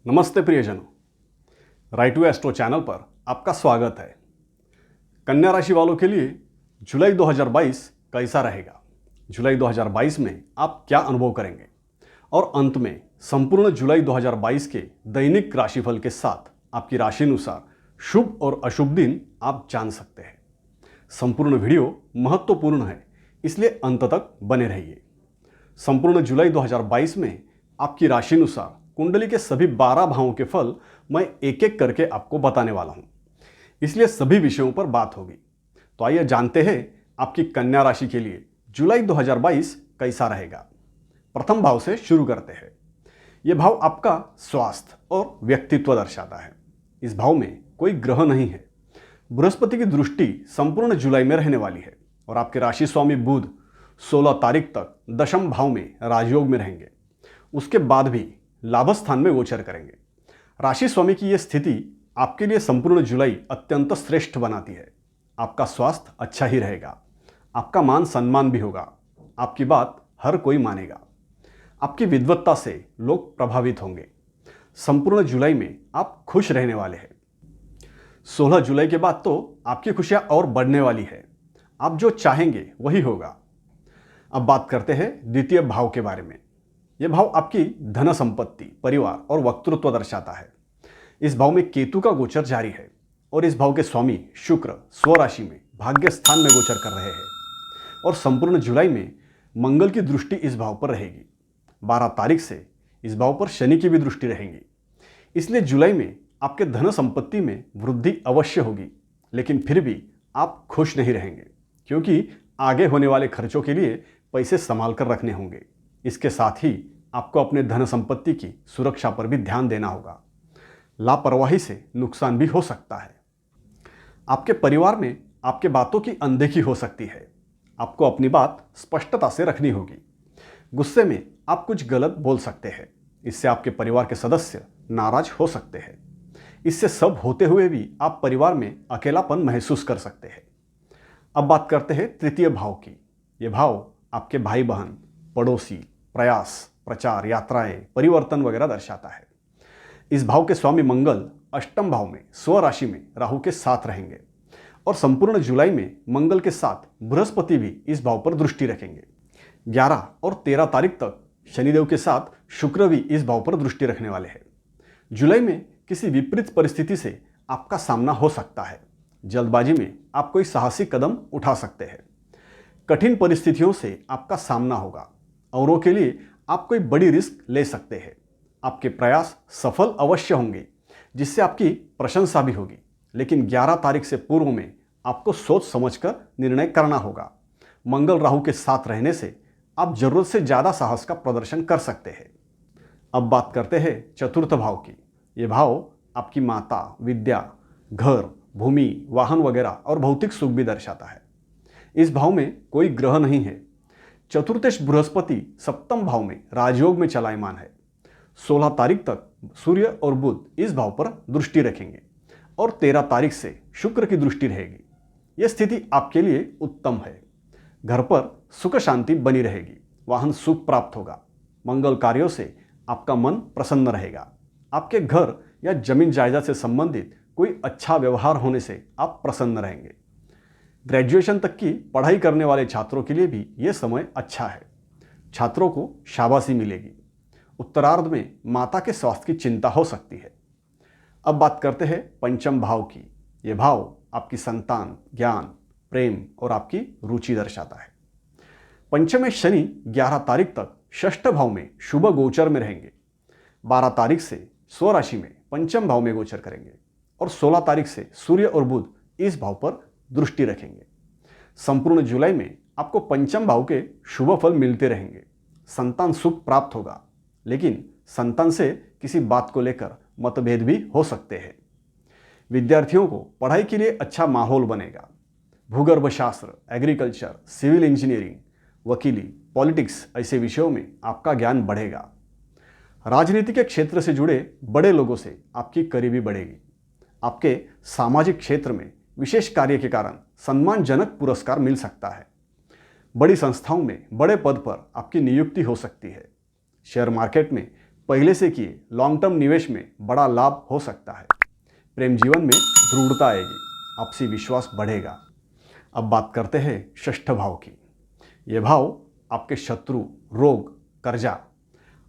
नमस्ते प्रियजनों, right way astro channel पर आपका स्वागत है। कन्या राशि वालों के लिए जुलाई 2022 कैसा रहेगा? जुलाई 2022 में आप क्या अनुभव करेंगे? और अंत में संपूर्ण जुलाई 2022 के दैनिक राशिफल के साथ आपकी राशि अनुसार शुभ और अशुभ दिन आप जान सकते हैं। संपूर्ण वीडियो महत्वपूर्ण है, इसलिए अंत तक बने रहिए। संपूर्ण जुलाई 2022 में आपकी राशि अनुसार कुंडली के सभी 12 भावों के फल मैं एक एक करके आपको बताने वाला हूं, इसलिए सभी विषयों पर बात होगी। तो आइए जानते हैं आपकी कन्या राशि के लिए जुलाई 2022 कैसा रहेगा। प्रथम भाव से शुरू करते हैं। यह भाव आपका स्वास्थ्य और व्यक्तित्व दर्शाता है। इस भाव में कोई ग्रह नहीं है। बृहस्पति की दृष्टि संपूर्ण जुलाई में रहने वाली है और आपके राशि स्वामी बुध 16 तारीख तक दशम भाव में राजयोग में रहेंगे। उसके बाद भी लाभ स्थान में गोचर करेंगे। राशि स्वामी की यह स्थिति आपके लिए संपूर्ण जुलाई अत्यंत श्रेष्ठ बनाती है। आपका स्वास्थ्य अच्छा ही रहेगा, आपका मान सम्मान भी होगा, आपकी बात हर कोई मानेगा, आपकी विद्वत्ता से लोग प्रभावित होंगे। संपूर्ण जुलाई में आप खुश रहने वाले हैं। 16 जुलाई के बाद तो आपकी खुशियां और बढ़ने वाली है। आप जो चाहेंगे वही होगा। अब बात करते हैं द्वितीय भाव के बारे में। यह भाव आपकी धन संपत्ति, परिवार और वक्तृत्व दर्शाता है। इस भाव में केतु का गोचर जारी है और इस भाव के स्वामी शुक्र स्वराशि में भाग्य स्थान में गोचर कर रहे हैं और संपूर्ण जुलाई में मंगल की दृष्टि इस भाव पर रहेगी। 12 तारीख से इस भाव पर शनि की भी दृष्टि रहेगी। इसलिए जुलाई में आपके धन संपत्ति में वृद्धि अवश्य होगी, लेकिन फिर भी आप खुश नहीं रहेंगे, क्योंकि आगे होने वाले खर्चों के लिए पैसे संभाल कर रखने होंगे। इसके साथ ही आपको अपने धन संपत्ति की सुरक्षा पर भी ध्यान देना होगा। लापरवाही से नुकसान भी हो सकता है। आपके परिवार में आपके बातों की अनदेखी हो सकती है। आपको अपनी बात स्पष्टता से रखनी होगी। गुस्से में आप कुछ गलत बोल सकते हैं। इससे आपके परिवार के सदस्य नाराज हो सकते हैं। इससे सब होते हुए भी आप परिवार में अकेलापन महसूस कर सकते हैं। अब बात करते हैं तृतीय भाव की। यह भाव आपके भाई बहन, पड़ोसी, प्रयास, प्रचार, यात्राएं, परिवर्तन वगैरह दर्शाता है। इस भाव के स्वामी मंगल अष्टम भाव में स्वराशि में राहु के साथ रहेंगे और संपूर्ण जुलाई में मंगल के साथ बृहस्पति भी इस भाव पर दृष्टि रखेंगे। 11 और 13 तारीख तक शनिदेव के साथ शुक्र भी इस भाव पर दृष्टि रखने वाले हैं। जुलाई में किसी विपरीत परिस्थिति से आपका सामना हो सकता है। जल्दबाजी में आप कोई साहसी कदम उठा सकते हैं। कठिन परिस्थितियों से आपका सामना होगा। औरों के लिए आप कोई बड़ी रिस्क ले सकते हैं। आपके प्रयास सफल अवश्य होंगे, जिससे आपकी प्रशंसा भी होगी, लेकिन 11 तारीख से पूर्व में आपको सोच समझकर निर्णय करना होगा। मंगल राहु के साथ रहने से आप जरूरत से ज़्यादा साहस का प्रदर्शन कर सकते हैं। अब बात करते हैं चतुर्थ भाव की। यह भाव आपकी माता, विद्या, घर, भूमि, वाहन वगैरह और भौतिक सुख भी दर्शाता है। इस भाव में कोई ग्रह नहीं है। चतुर्थेश बृहस्पति सप्तम भाव में राजयोग में चलायमान है। 16 तारीख तक सूर्य और बुध इस भाव पर दृष्टि रखेंगे और 13 तारीख से शुक्र की दृष्टि रहेगी। यह स्थिति आपके लिए उत्तम है। घर पर सुख शांति बनी रहेगी। वाहन सुख प्राप्त होगा। मंगल कार्यों से आपका मन प्रसन्न रहेगा। आपके घर या जमीन जायदाद से संबंधित कोई अच्छा व्यवहार होने से आप प्रसन्न रहेंगे। ग्रेजुएशन तक की पढ़ाई करने वाले छात्रों के लिए भी यह समय अच्छा है। छात्रों को शाबाशी मिलेगी। उत्तरार्ध में माता के स्वास्थ्य की चिंता हो सकती है। अब बात करते हैं पंचम भाव की। यह भाव आपकी संतान, ज्ञान, प्रेम और आपकी रुचि दर्शाता है। पंचम में शनि 11 तारीख तक षष्ठ भाव में शुभ गोचर में रहेंगे। 12 तारीख से स्वराशि में पंचम भाव में गोचर करेंगे और 16 तारीख से सूर्य और बुध इस भाव पर दृष्टि रखेंगे। संपूर्ण जुलाई में आपको पंचम भाव के शुभ फल मिलते रहेंगे। संतान सुख प्राप्त होगा, लेकिन संतान से किसी बात को लेकर मतभेद भी हो सकते हैं। विद्यार्थियों को पढ़ाई के लिए अच्छा माहौल बनेगा। भूगर्भ शास्त्र, एग्रीकल्चर, सिविल इंजीनियरिंग, वकीली, पॉलिटिक्स ऐसे विषयों में आपका ज्ञान बढ़ेगा। राजनीति के क्षेत्र से जुड़े बड़े लोगों से आपकी करीबी बढ़ेगी। आपके सामाजिक क्षेत्र में विशेष कार्य के कारण सम्मानजनक पुरस्कार मिल सकता है। बड़ी संस्थाओं में बड़े पद पर आपकी नियुक्ति हो सकती है। शेयर मार्केट में पहले से किए लॉन्ग टर्म निवेश में बड़ा लाभ हो सकता है। प्रेम जीवन में दृढ़ता आएगी, आपसी विश्वास बढ़ेगा। अब बात करते हैं षष्ठ भाव की। यह भाव आपके शत्रु, रोग, कर्जा,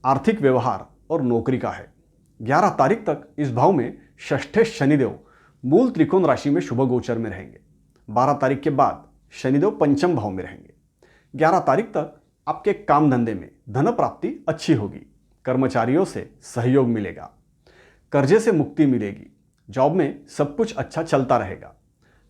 आर्थिक व्यवहार और नौकरी का है। 11 तारीख तक इस भाव में षष्ठे शनिदेव मूल त्रिकोण राशि में शुभ गोचर में रहेंगे। 12 तारीख के बाद शनिदेव पंचम भाव में रहेंगे। 11 तारीख तक आपके काम धंधे में धन प्राप्ति अच्छी होगी, कर्मचारियों से सहयोग मिलेगा, कर्जे से मुक्ति मिलेगी, जॉब में सब कुछ अच्छा चलता रहेगा।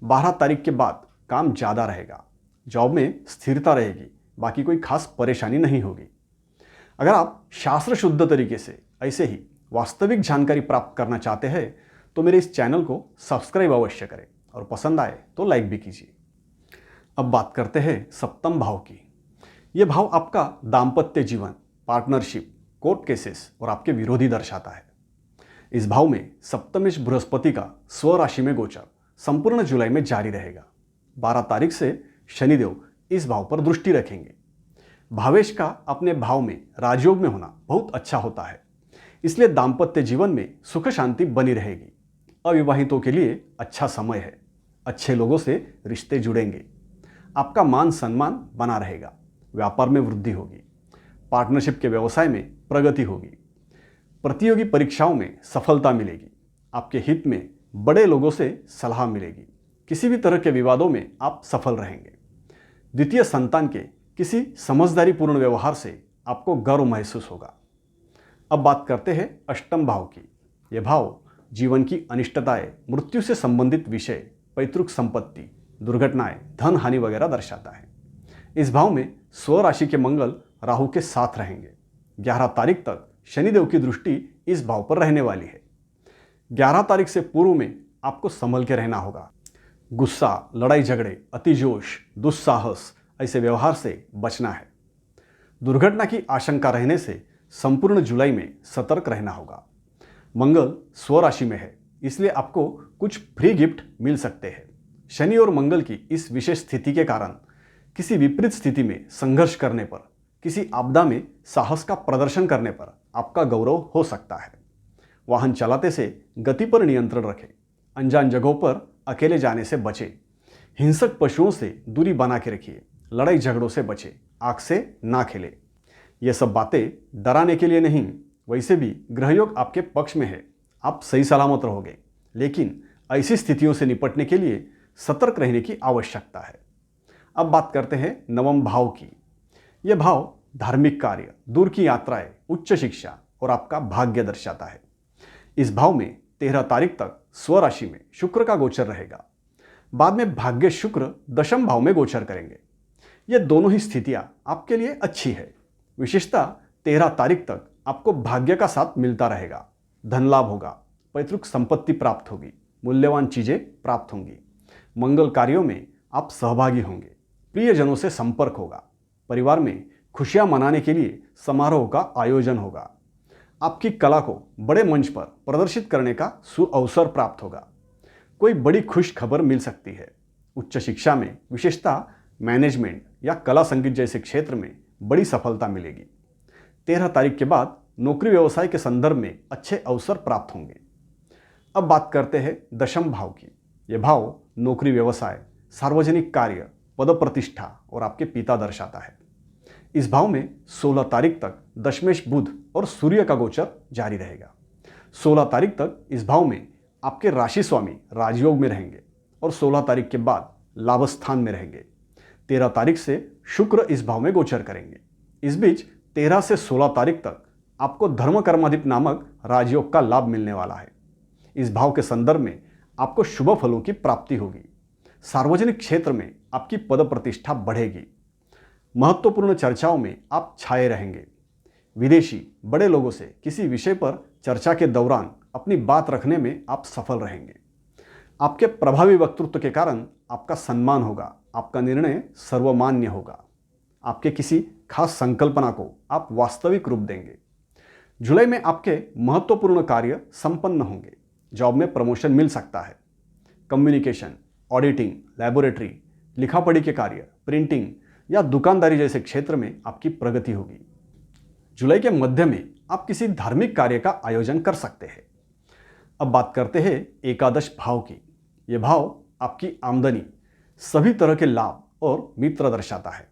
12 तारीख के बाद काम ज़्यादा रहेगा, जॉब में स्थिरता रहेगी, बाकी कोई खास परेशानी नहीं होगी। अगर आप शास्त्र शुद्ध तरीके से ऐसे ही वास्तविक जानकारी प्राप्त करना चाहते हैं तो मेरे इस चैनल को सब्सक्राइब अवश्य करें और पसंद आए तो लाइक भी कीजिए। अब बात करते हैं सप्तम भाव की। यह भाव आपका दाम्पत्य जीवन, पार्टनरशिप, कोर्ट केसेस और आपके विरोधी दर्शाता है। इस भाव में सप्तमेश बृहस्पति का स्वराशि में गोचर संपूर्ण जुलाई में जारी रहेगा। 12 तारीख से शनिदेव इस भाव पर दृष्टि रखेंगे। भावेश का अपने भाव में राजयोग में होना बहुत अच्छा होता है, इसलिए दाम्पत्य जीवन में सुख शांति बनी रहेगी। अविवाहितों के लिए अच्छा समय है, अच्छे लोगों से रिश्ते जुड़ेंगे, आपका मान सम्मान बना रहेगा, व्यापार में वृद्धि होगी, पार्टनरशिप के व्यवसाय में प्रगति होगी, प्रतियोगी परीक्षाओं में सफलता मिलेगी, आपके हित में बड़े लोगों से सलाह मिलेगी, किसी भी तरह के विवादों में आप सफल रहेंगे। द्वितीय संतान के किसी समझदारीपूर्ण व्यवहार से आपको गर्व महसूस होगा। अब बात करते हैं अष्टम भाव की। यह भाव जीवन की अनिष्टताएं, मृत्यु से संबंधित विषय, पैतृक संपत्ति, दुर्घटनाएं, धन हानि वगैरह दर्शाता है। इस भाव में स्वराशि के मंगल राहु के साथ रहेंगे। 11 तारीख तक शनिदेव की दृष्टि इस भाव पर रहने वाली है। 11 तारीख से पूर्व में आपको संभल के रहना होगा। गुस्सा, लड़ाई झगड़े, अतिजोश, दुस्साहस ऐसे व्यवहार से बचना है। दुर्घटना की आशंका रहने से संपूर्ण जुलाई में सतर्क रहना होगा। मंगल स्वराशि में है, इसलिए आपको कुछ फ्री गिफ्ट मिल सकते हैं। शनि और मंगल की इस विशेष स्थिति के कारण किसी विपरीत स्थिति में संघर्ष करने पर, किसी आपदा में साहस का प्रदर्शन करने पर आपका गौरव हो सकता है। वाहन चलाते से गति पर नियंत्रण रखें। अनजान जगहों पर अकेले जाने से बचें। हिंसक पशुओं से दूरी बना के रखिए। लड़ाई झगड़ों से बचें। आग से ना खेलें। ये सब बातें डराने के लिए नहीं, वैसे भी ग्रहयोग आपके पक्ष में है, आप सही सलामत रहोगे, लेकिन ऐसी स्थितियों से निपटने के लिए सतर्क रहने की आवश्यकता है। अब बात करते हैं नवम भाव की। यह भाव धार्मिक कार्य, दूर की यात्राएं, उच्च शिक्षा और आपका भाग्य दर्शाता है। इस भाव में 13 तारीख तक स्वराशि में शुक्र का गोचर रहेगा। बाद में भाग्य शुक्र दशम भाव में गोचर करेंगे। ये दोनों ही स्थितियां आपके लिए अच्छी है। विशेषतः 13 तारीख तक आपको भाग्य का साथ मिलता रहेगा। धन लाभ होगा, पैतृक संपत्ति प्राप्त होगी, मूल्यवान चीजें प्राप्त होंगी, मंगल कार्यों में आप सहभागी होंगे, प्रियजनों से संपर्क होगा, परिवार में खुशियां मनाने के लिए समारोह का आयोजन होगा, आपकी कला को बड़े मंच पर प्रदर्शित करने का सुअवसर प्राप्त होगा, कोई बड़ी खुश खबर मिल सकती है। उच्च शिक्षा में विशेषतः मैनेजमेंट या कला संगीत जैसे क्षेत्र में बड़ी सफलता मिलेगी। 13 तारीख के बाद नौकरी व्यवसाय के संदर्भ में अच्छे अवसर प्राप्त होंगे। अब बात करते हैं दशम भाव की। यह भाव नौकरी व्यवसाय, सार्वजनिक कार्य, पद प्रतिष्ठा और आपके पिता दर्शाता है। इस भाव में 16 तारीख तक दशमेश बुध और सूर्य का गोचर जारी रहेगा। 16 तारीख तक इस भाव में आपके राशि स्वामी राजयोग में रहेंगे और 16 तारीख के बाद लाभ स्थान में रहेंगे। 13 तारीख से शुक्र इस भाव में गोचर करेंगे। इस बीच 13 से 16 तारीख तक आपको धर्म कर्माधिप नामक राजयोग का लाभ मिलने वाला है। इस भाव के संदर्भ में आपको शुभ फलों की प्राप्ति होगी। सार्वजनिक क्षेत्र में आपकी पद प्रतिष्ठा बढ़ेगी। महत्वपूर्ण चर्चाओं में आप छाए रहेंगे। विदेशी बड़े लोगों से किसी विषय पर चर्चा के दौरान अपनी बात रखने में आप सफल रहेंगे। आपके प्रभावी वक्तृत्व के कारण आपका सम्मान होगा, आपका निर्णय सर्वमान्य होगा। आपके किसी खास संकल्पना को आप वास्तविक रूप देंगे। जुलाई में आपके महत्वपूर्ण कार्य संपन्न होंगे। जॉब में प्रमोशन मिल सकता है। कम्युनिकेशन, ऑडिटिंग, लैबोरेटरी, लिखापढ़ी के कार्य, प्रिंटिंग या दुकानदारी जैसे क्षेत्र में आपकी प्रगति होगी। जुलाई के मध्य में आप किसी धार्मिक कार्य का आयोजन कर सकते हैं। अब बात करते हैं एकादश भाव की। यह भाव आपकी आमदनी, सभी तरह के लाभ और मित्र दर्शाता है।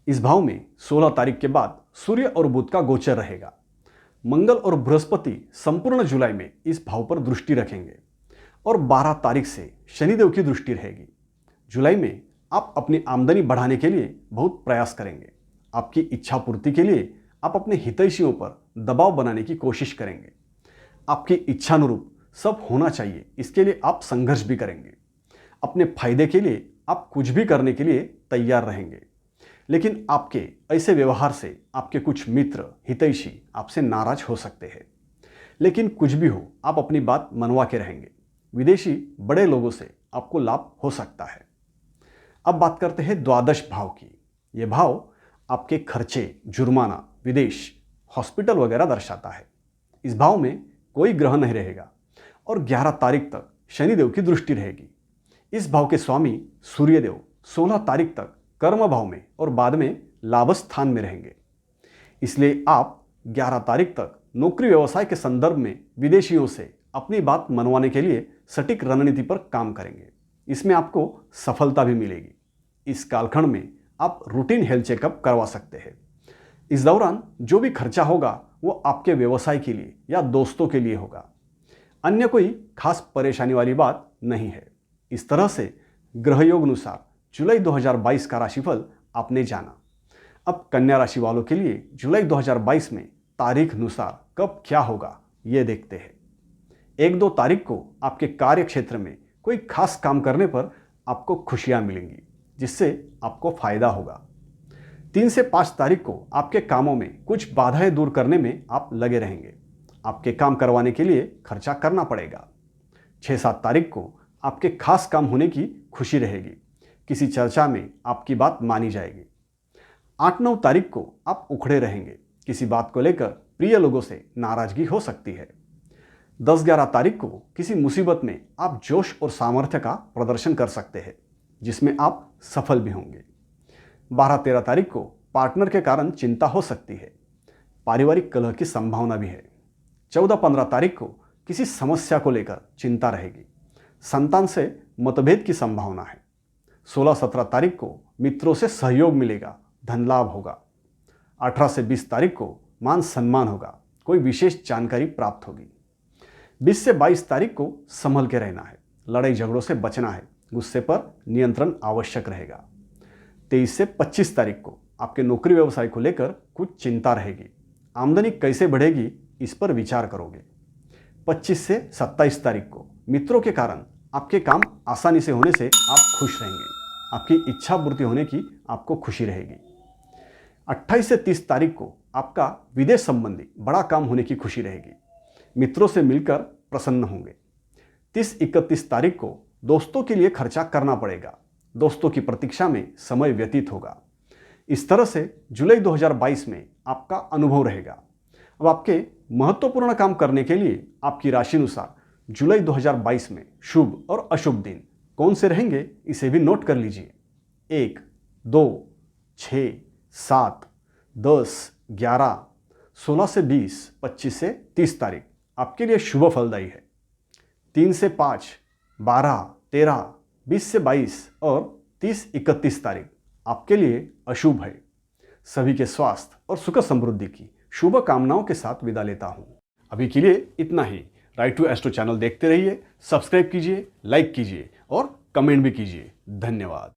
इस भाव में 16 तारीख के बाद सूर्य और बुध का गोचर रहेगा। मंगल और बृहस्पति संपूर्ण जुलाई में इस भाव पर दृष्टि रखेंगे और 12 तारीख से शनिदेव की दृष्टि रहेगी। जुलाई में आप अपनी आमदनी बढ़ाने के लिए बहुत प्रयास करेंगे। आपकी इच्छा पूर्ति के लिए आप अपने हितैषियों पर दबाव बनाने की कोशिश करेंगे। आपकी इच्छानुरूप सब होना चाहिए, इसके लिए आप संघर्ष भी करेंगे। अपने फायदे के लिए आप कुछ भी करने के लिए तैयार रहेंगे, लेकिन आपके ऐसे व्यवहार से आपके कुछ मित्र, हितैषी आपसे नाराज हो सकते हैं। लेकिन कुछ भी हो, आप अपनी बात मनवा के रहेंगे। विदेशी बड़े लोगों से आपको लाभ हो सकता है। अब बात करते हैं द्वादश भाव की। यह भाव आपके खर्चे, जुर्माना, विदेश, हॉस्पिटल वगैरह दर्शाता है। इस भाव में कोई ग्रह नहीं रहेगा और 11 तारीख तक शनिदेव की दृष्टि रहेगी। इस भाव के स्वामी सूर्यदेव 16 तारीख तक कर्म भाव में और बाद में लाभ स्थान में रहेंगे। इसलिए आप 11 तारीख तक नौकरी व्यवसाय के संदर्भ में विदेशियों से अपनी बात मनवाने के लिए सटीक रणनीति पर काम करेंगे। इसमें आपको सफलता भी मिलेगी। इस कालखंड में आप रूटीन हेल्थ चेकअप करवा सकते हैं। इस दौरान जो भी खर्चा होगा वो आपके व्यवसाय के लिए या दोस्तों के लिए होगा। अन्य कोई खास परेशानी वाली बात नहीं है। इस तरह से ग्रहयोग अनुसार जुलाई 2022 का राशिफल आपने जाना। अब कन्या राशि वालों के लिए जुलाई 2022 में तारीख अनुसार कब क्या होगा ये देखते हैं। 1-2 तारीख को आपके कार्य क्षेत्र में कोई खास काम करने पर आपको खुशियां मिलेंगी, जिससे आपको फायदा होगा। 3 से 5 तारीख को आपके कामों में कुछ बाधाएं दूर करने में आप लगे रहेंगे। आपके काम करवाने के लिए खर्चा करना पड़ेगा। 6-7 तारीख को आपके खास काम होने की खुशी रहेगी। किसी चर्चा में आपकी बात मानी जाएगी। 8-9 तारीख को आप उखड़े रहेंगे। किसी बात को लेकर प्रिय लोगों से नाराजगी हो सकती है। 10-11 तारीख को किसी मुसीबत में आप जोश और सामर्थ्य का प्रदर्शन कर सकते हैं, जिसमें आप सफल भी होंगे। 12-13 तारीख को पार्टनर के कारण चिंता हो सकती है। पारिवारिक कलह की संभावना भी है। 14-15 तारीख को किसी समस्या को लेकर चिंता रहेगी। संतान से मतभेद की संभावना है। 16-17 तारीख को मित्रों से सहयोग मिलेगा, धन लाभ होगा। 18 से 20 तारीख को मान सम्मान होगा, कोई विशेष जानकारी प्राप्त होगी। 20 से 22 तारीख को संभल के रहना है, लड़ाई झगड़ों से बचना है, गुस्से पर नियंत्रण आवश्यक रहेगा। 23 से 25 तारीख को आपके नौकरी व्यवसाय को लेकर कुछ चिंता रहेगी। आमदनी कैसे बढ़ेगी इस पर विचार करोगे। 25 से 27 तारीख को मित्रों के कारण आपके काम आसानी से होने से आप खुश रहेंगे। आपकी इच्छा पूर्ति होने की आपको खुशी रहेगी। 28 से 30 तारीख को आपका विदेश संबंधी बड़ा काम होने की खुशी रहेगी। मित्रों से मिलकर प्रसन्न होंगे। 30-31 तारीख को दोस्तों के लिए खर्चा करना पड़ेगा। दोस्तों की प्रतीक्षा में समय व्यतीत होगा। इस तरह से जुलाई 2022 में आपका अनुभव रहेगा। अब आपके महत्वपूर्ण काम करने के लिए आपकी राशि अनुसार जुलाई 2022 में शुभ और अशुभ दिन कौन से रहेंगे इसे भी नोट कर लीजिए। 1, 2, 6, 7, 10, 11, 16 से 20, 25 से 30 तारीख आपके लिए शुभ फलदायी है। 3 से 5, 12, 13, 20 से 22 और 30-31 तारीख आपके लिए अशुभ है। सभी के स्वास्थ्य और सुख समृद्धि की शुभ कामनाओं के साथ विदा लेता हूं। अभी के लिए इतना ही। राइट टू एस्ट्रो चैनल देखते रहिए, सब्सक्राइब कीजिए, लाइक कीजिए और कमेंट भी कीजिए। धन्यवाद।